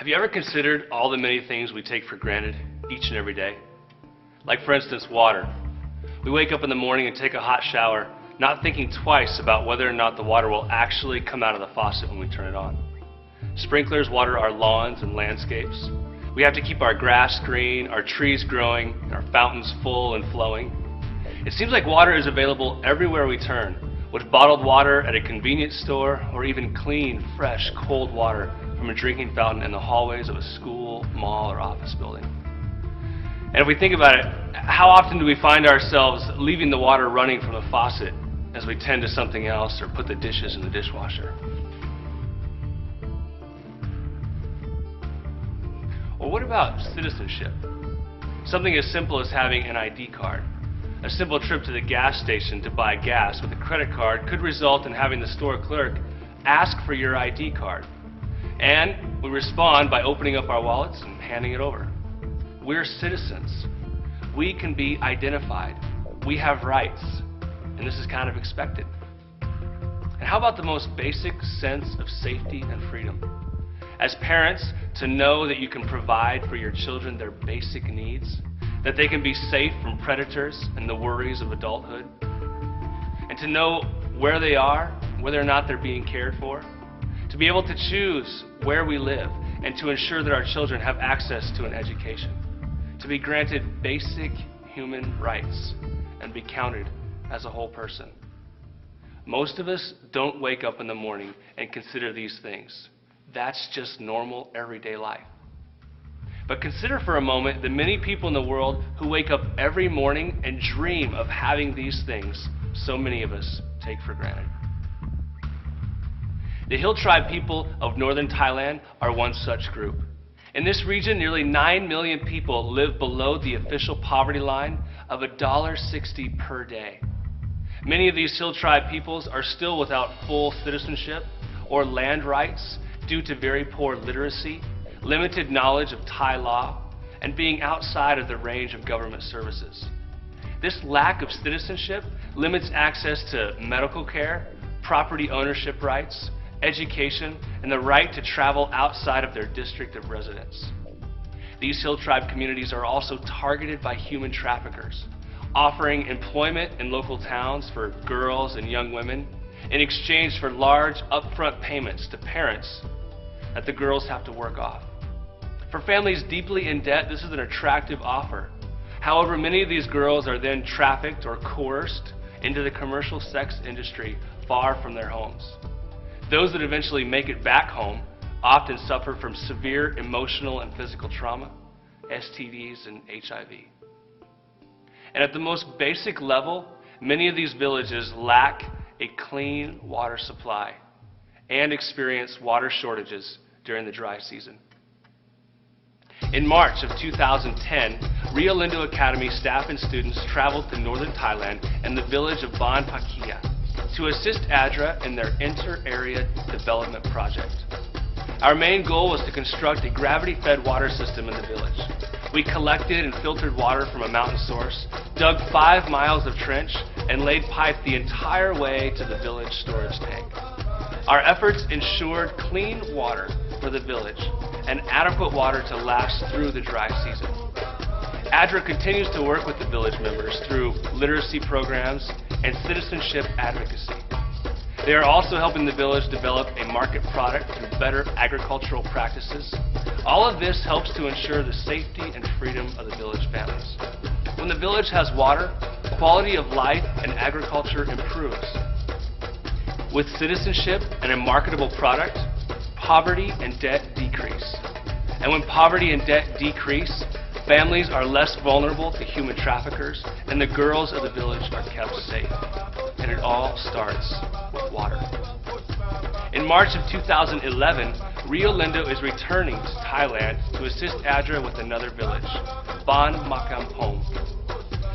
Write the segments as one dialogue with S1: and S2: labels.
S1: Have you ever considered all the many things we take for granted each and every day? Like, for instance, water. We wake up in the morning and take a hot shower, not thinking twice about whether or not the water will actually come out of the faucet when we turn it on. Sprinklers water our lawns and landscapes. We have to keep our grass green, our trees growing, and our fountains full and flowing. It seems like water is available everywhere we turn, with bottled water at a convenience store, or even clean, fresh, cold water from a drinking fountain in the hallways of a school, mall, or office building. And if we think about it, how often do we find ourselves leaving the water running from the faucet as we tend to something else or put the dishes in the dishwasher? Or what about citizenship? Something as simple as having an ID card. A simple trip to the gas station to buy gas with a credit card could result in having the store clerk ask for your ID card. And we respond by opening up our wallets and handing it over. We're citizens. We can be identified. We have rights. And this is kind of expected. And how about the most basic sense of safety and freedom? As parents, to know that you can provide for your children their basic needs, that they can be safe from predators and the worries of adulthood, and to know where they are, whether or not they're being cared for, to be able to choose where we live, and to ensure that our children have access to an education, to be granted basic human rights and be counted as a whole person. Most of us don't wake up in the morning and consider these things. That's just normal, everyday life. But consider for a moment the many people in the world who wake up every morning and dream of having these things so many of us take for granted. The Hill Tribe people of northern Thailand are one such group. In this region, nearly 9 million people live below the official poverty line of $1.60 per day. Many of these Hill Tribe peoples are still without full citizenship or land rights due to very poor literacy, limited knowledge of Thai law, and being outside of the range of government services. This lack of citizenship limits access to medical care, property ownership rights, education, and the right to travel outside of their district of residence. These Hill Tribe communities are also targeted by human traffickers, offering employment in local towns for girls and young women in exchange for large upfront payments to parents that the girls have to work off. For families deeply in debt, this is an attractive offer. However, many of these girls are then trafficked or coerced into the commercial sex industry far from their homes. Those that eventually make it back home often suffer from severe emotional and physical trauma, STDs, and HIV. And at the most basic level, many of these villages lack a clean water supply and experience water shortages during the dry season. In March of 2010, Rio Lindu Academy staff and students traveled to northern Thailand and the village of Ban Pakia to assist ADRA in their inter-area development project. Our main goal was to construct a gravity-fed water system in the village. We collected and filtered water from a mountain source, dug 5 miles of trench, and laid pipe the entire way to the village storage tank. Our efforts ensured clean water for the village and adequate water to last through the dry season. ADRA continues to work with the village members through literacy programs and citizenship advocacy. They are also helping the village develop a market product through better agricultural practices. All of this helps to ensure the safety and freedom of the village families. When the village has water, quality of life and agriculture improves. With citizenship and a marketable product, poverty and debt decrease. And when poverty and debt decrease, families are less vulnerable to human traffickers, and the girls of the village are kept safe. And it all starts with water. In March of 2011, Rio Lindo is returning to Thailand to assist ADRA with another village, Ban Makampong.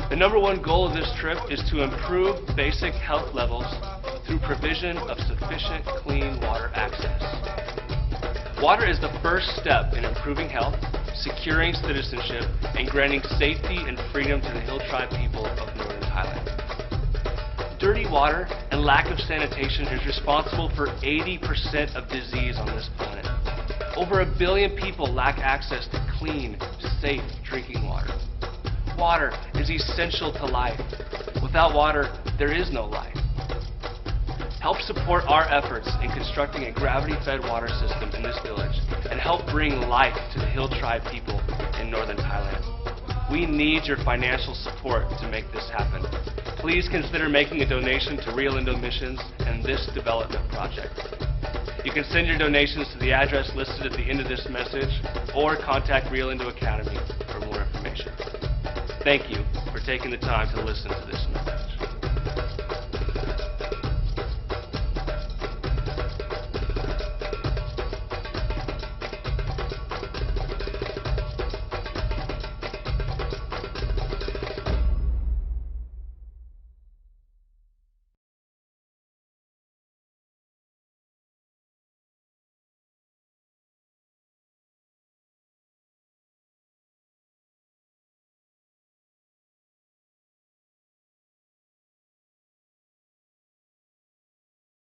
S1: The number one goal of this trip is to improve basic health levels through provision of sufficient clean water access. Water is the first step in improving health, securing citizenship, and granting safety and freedom to the Hill Tribe people of northern Thailand. Dirty water and lack of sanitation is responsible for 80% of disease on this planet. Over 1 billion people lack access to clean, safe drinking water. Water is essential to life. Without water, there is no life. Help support our efforts in constructing a gravity-fed water system in this village and help bring life to the Hill Tribe people in northern Thailand. We need your financial support to make this happen. Please consider making a donation to Rio Lindo Missions and this development project. You can send your donations to the address listed at the end of this message or contact Rio Lindo Academy for more information. Thank you for taking the time to listen to this message.